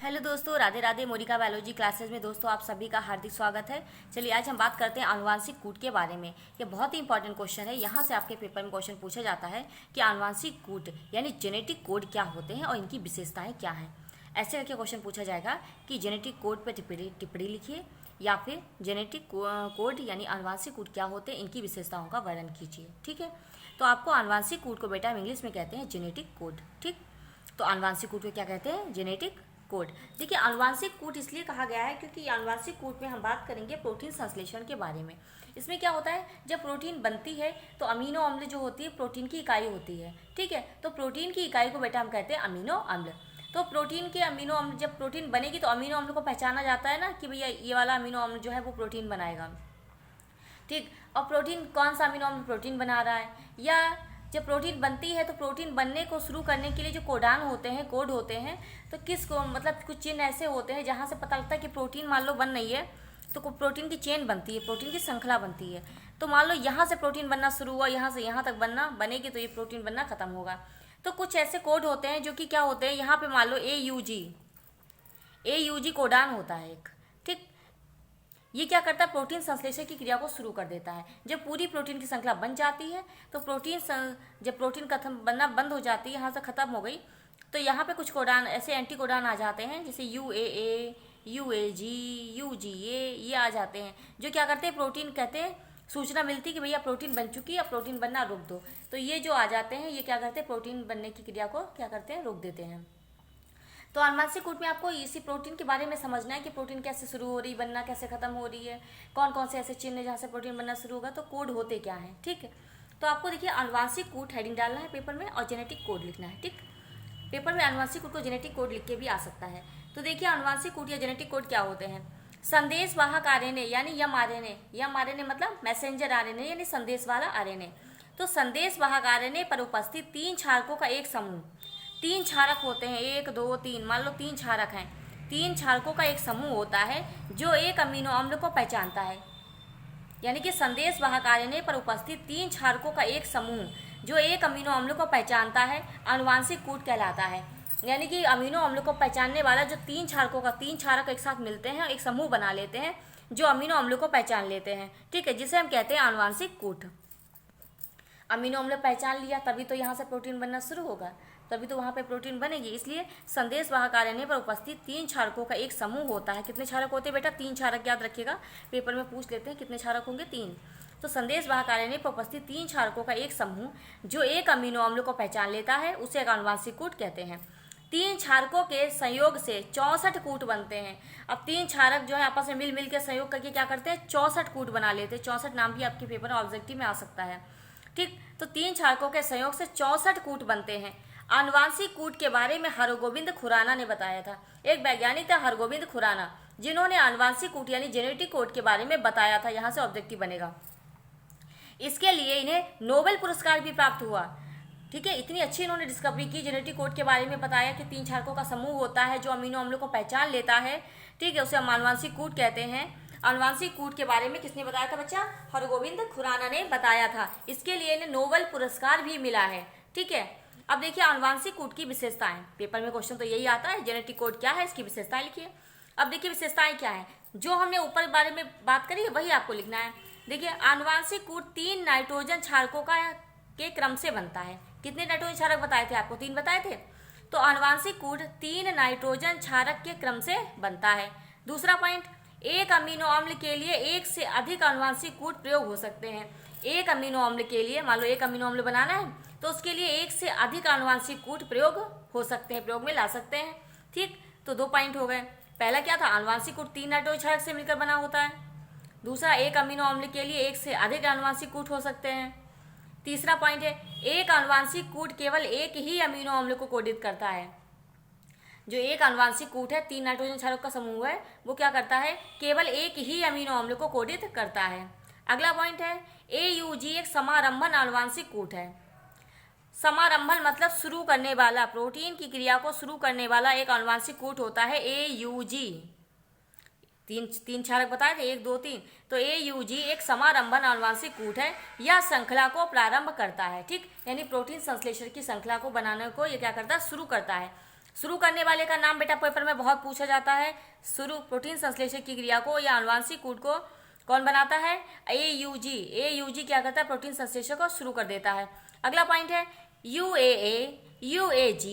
Hello दोस्तों, Radhe Radhe. Monika biology classes में दोस्तों आप सभी का हार्दिक स्वागत है। चलिए आज हम बात करते हैं आनुवांशिक कूट के बारे में। ये बहुत ही इंपॉर्टेंट क्वेश्चन है। यहाँ से आपके पेपर में क्वेश्चन पूछा जाता है कि आनुवांशिक कूट यानी जेनेटिक कोड क्या होते हैं और इनकी विशेषताएं क्या हैं। ऐसे करके क्वेश्चन पूछा जाएगा कि जेनेटिक कोड पर टिप्पणी लिखिए या फिर जेनेटिक कोड यानी आनुवांशिक कूट क्या होते हैं, इनकी विशेषताओं का वर्णन कीजिए। ठीक है, तो आपको आनुवांशिक कूट को बेटा इंग्लिश में कहते हैं जेनेटिक कोड। ठीक, तो आनुवांशिक कूट को क्या कहते हैं? Genetic code. देखिए, आनुवांशिक कूट इसलिए कहा गया है क्योंकि आनुवांशिक कूट में हम बात करेंगे प्रोटीन संश्लेषण के बारे में। इसमें क्या होता है, जब प्रोटीन बनती है तो अमीनो अम्ल जो होती है प्रोटीन की इकाई होती है। ठीक है, तो प्रोटीन की इकाई को बेटा हम कहते हैं अमीनो अम्ल। तो प्रोटीन के अमीनो अम्ल, जब प्रोटीन बनेगी तो अमीनो अम्ल को पहचाना जाता है ना कि भैया ये वाला अमीनो अम्ल जो है वो प्रोटीन बनाएगा। ठीक, और प्रोटीन कौन सा अमीनो अम्ल प्रोटीन बना रहा है, या जब प्रोटीन बनती है तो प्रोटीन बनने को शुरू करने के लिए जो कोडान होते हैं, कोड होते हैं, तो किस को मतलब कुछ चिन्ह ऐसे होते हैं जहाँ से पता लगता है कि प्रोटीन मान लो बन रही है तो प्रोटीन की चेन बनती है, प्रोटीन की श्रृंखला बनती है। तो मान लो यहाँ से प्रोटीन बनना शुरू हुआ, यहाँ से यहाँ तक बनेगी तो ये प्रोटीन बनना खत्म होगा। तो कुछ ऐसे कोड होते हैं जो कि क्या होते हैं, यहाँ पे मान लो AUG कोडान होता है एक। ठीक, ये क्या करता है, प्रोटीन संश्लेषण की क्रिया को शुरू कर देता है। जब पूरी प्रोटीन की श्रृंखला बन जाती है तो जब प्रोटीन खत्म बनना बंद हो जाती है, यहाँ से खत्म हो गई, तो यहाँ पे कुछ कोडान ऐसे एंटी कोडान आ जाते हैं जैसे UAA, UAG, UGA, ये आ जाते हैं जो क्या करते हैं, प्रोटीन कहते हैं सूचना मिलती कि भैया प्रोटीन बन चुकी है, अब प्रोटीन बनना रोक दो। तो ये जो आ जाते हैं ये क्या करते हैं, प्रोटीन बनने की क्रिया को क्या करते हैं, रोक देते हैं। तो आनुवांशिक कूट में आपको इसी प्रोटीन के बारे में समझना है कि प्रोटीन कैसे शुरू हो रही, बनना कैसे खत्म हो रही है, कौन कौन से ऐसे चिन्ह जहाँ से प्रोटीन बनना शुरू होगा, तो कोड होते क्या हैं। ठीक है, तो आपको देखिए आनुवांशिक कूट हेडिंग डालना है पेपर में और जेनेटिक कोड लिखना है। ठीक, पेपर में आनुवांशिक कूट को जेनेटिक कोड लिख के भी आ सकता है। तो देखिए आनुवांशिक कूट या जेनेटिक कोड क्या होते हैं। संदेश वाहक आरएनए यानी यम आरएनए मतलब मैसेंजर आरएनए यानी संदेश वाला आरएनए। तो संदेश वाहक आरएनए पर उपस्थित 3 क्षारकों का एक समूह, 3 क्षारक होते हैं, 1 2 3, मान लो 3 क्षारक हैं, 3 क्षारकों का एक समूह होता है जो एक अमीनो अम्ल को पहचानता है। यानी कि संदेश वाहक आरएनए पर उपस्थित 3 क्षारकों का एक समूह जो एक अमीनो अम्ल को पहचानता है आनुवांशिक कूट कहलाता है। यानी कि अमीनो अम्ल को पहचानने वाला जो 3 क्षारकों का 3 क्षारक एक साथ मिलते हैं, एक समूह बना लेते हैं जो अमीनो अम्ल को पहचान लेते हैं। ठीक है, जिसे हम कहते हैं आनुवांशिक कूट। अमीनो अम्ल पहचान लिया तभी तो यहाँ से प्रोटीन बनना शुरू होगा, तभी तो वहाँ पे प्रोटीन बनेगी। इसलिए संदेश वाहक आरएनए पर उपस्थित 3 क्षारकों का एक समूह होता है। कितने क्षारक होते हैं बेटा? 3 क्षारक, याद रखिएगा, पेपर में पूछ लेते हैं कितने क्षारक होंगे, 3। तो संदेश वाहक आरएनए पर उपस्थित 3 क्षारकों का एक समूह जो एक अमीनो अम्ल को पहचान लेता है उसे एक आनुवांशिक कूट कहते हैं। 3 क्षारकों के संयोग से 64 कूट बनते हैं। अब 3 क्षारक जो है आपस में मिल के संयोग करके क्या करते हैं, 64 कूट बना लेते हैं। 64 नाम भी आपके पेपर में ऑब्जेक्टिव में आ सकता है। ठीक, तो 3 क्षारकों के संयोग से 64 कूट बनते हैं। आनुवांशिक कूट के बारे में हरगोविंद खुराना ने बताया था। एक वैज्ञानिक था हरगोविंद खुराना, जिन्होंने आनुवांशिक कूट यानी जेनेटिक कोड के बारे में बताया था। यहाँ से ऑब्जेक्टिव बनेगा। इसके लिए इन्हें नोबेल पुरस्कार भी प्राप्त हुआ। ठीक है, इतनी अच्छी इन्होंने डिस्कवरी की, जेनेटिक कोड के बारे में बताया कि 3 क्षारकों का समूह होता है जो अमीनो अम्लों को पहचान लेता है। ठीक है, उसे हम आनुवांशिक कूट कहते हैं। आनुवांशिक कूट के बारे में किसने बताया था बच्चा? हरगोविंद खुराना ने बताया था। इसके लिए इन्हें नोबेल पुरस्कार भी मिला है। ठीक है, अब देखिए आनुवांशिक कूट की विशेषताएं। पेपर में क्वेश्चन तो यही आता है, जेनेटिक कोड क्या है, इसकी विशेषताएं लिखिए। अब देखिए विशेषताएं क्या है, जो हमने ऊपर बारे में बात करी है वही आपको लिखना है। देखिए आनुवांशिक कूट 3 नाइट्रोजन क्षारकों के क्रम से बनता है। कितने नाइट्रोजन क्षारक बताए थे आपको? 3 बताए थे। तो आनुवांशिक कूट 3 नाइट्रोजन क्षारक के क्रम से बनता है। दूसरा पॉइंट, एक अमीनो अम्ल के लिए एक से अधिक आनुवांशिक कूट प्रयोग हो सकते हैं। एक अमीनो अम्ल के लिए, मान लो एक अमीनो अम्ल बनाना है तो उसके लिए एक से अधिक आनुवांशिक कूट प्रयोग हो सकते हैं, प्रयोग में ला सकते हैं। ठीक, तो 2 पॉइंट हो गए। पहला क्या था, आनुवांशिक कूट 3 नाइट्रोजन क्षारक से मिलकर बना होता है। दूसरा, एक अमीनो अम्ल के लिए एक से अधिक आनुवांशिक कूट हो सकते हैं। तीसरा पॉइंट है, एक आनुवांशिक कूट केवल एक ही अमीनो अम्ल को कोडित करता है। जो एक आनुवांशिक कूट है, 3 नाइट्रोजन क्षारक का समूह है, वो क्या करता है, केवल एक ही अमीनो अम्ल को कोडित करता है। अगला पॉइंट है, AUG एक समारंभन आनुवांशिक कूट है। समारंभन मतलब शुरू करने वाला, प्रोटीन की क्रिया को शुरू करने वाला एक आनुवांशिक कूट होता है AUG। 3 क्षारक बताए थे, 1 2 3। तो AUG एक समारंभन आनुवांशिक कूट है, यह श्रृंखला को प्रारंभ करता है। ठीक, यानी प्रोटीन संश्लेषण की श्रृंखला को बनाने को यह क्या करता है, शुरू करता है। शुरू करने वाले का नाम बेटा पेपर में बहुत पूछा जाता है। शुरू प्रोटीन संश्लेषण की क्रिया को या आनुवांशिक कूट को कौन बनाता है? AUG। AUG क्या करता है? प्रोटीन संश्लेषण को शुरू कर देता है। अगला पॉइंट है UAA, UAG,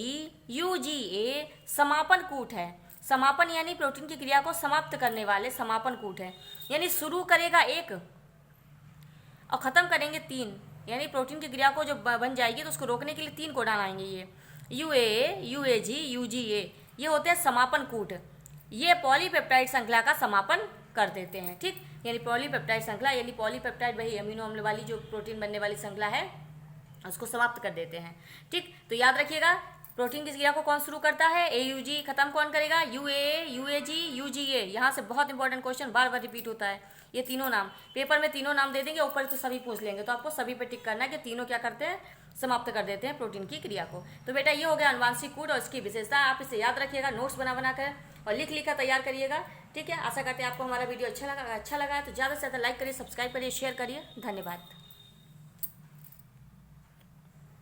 UGA समापन कूट है। समापन यानी प्रोटीन की क्रिया को समाप्त करने वाले समापन कूट है, यानी शुरू करेगा एक और खत्म करेंगे तीन, यानी प्रोटीन की क्रिया को जो बन जाएगी तो उसको रोकने के लिए 3 कोडान आएंगे। ये UAA, UAG, UGA ये होते हैं समापन कूट। ये पॉलीपेप्टाइड श्रृंखला का समापन कर देते हैं। ठीक, यानी पॉलीपेप्टाइड श्रृंखला, यानी पॉलीपेप्टाइड वही अमीनो अम्ल वाली जो प्रोटीन बनने वाली श्रृंखला है उसको समाप्त कर देते हैं। ठीक, तो याद रखिएगा प्रोटीन की क्रिया को कौन शुरू करता है? AUG। खत्म कौन करेगा? UAA, UAG, UGA। यहाँ से बहुत इंपॉर्टेंट क्वेश्चन बार बार रिपीट होता है। ये तीनों नाम पेपर में तीनों नाम दे देंगे, ऊपर तो सभी पूछ लेंगे, तो आपको सभी पे टिक करना है कि तीनों क्या करते हैं? समाप्त कर देते हैं प्रोटीन की क्रिया को। तो बेटा ये हो गया आनुवांशिक कूट और इसकी विशेषता। आप इसे याद रखिएगा, नोट्स बना कर और लिख कर तैयार करिएगा। ठीक है, आशा करते हैं आपको हमारा वीडियो अच्छा लगा है तो ज़्यादा से ज़्यादा लाइक करिए, सब्सक्राइब करिए, शेयर करिए। धन्यवाद।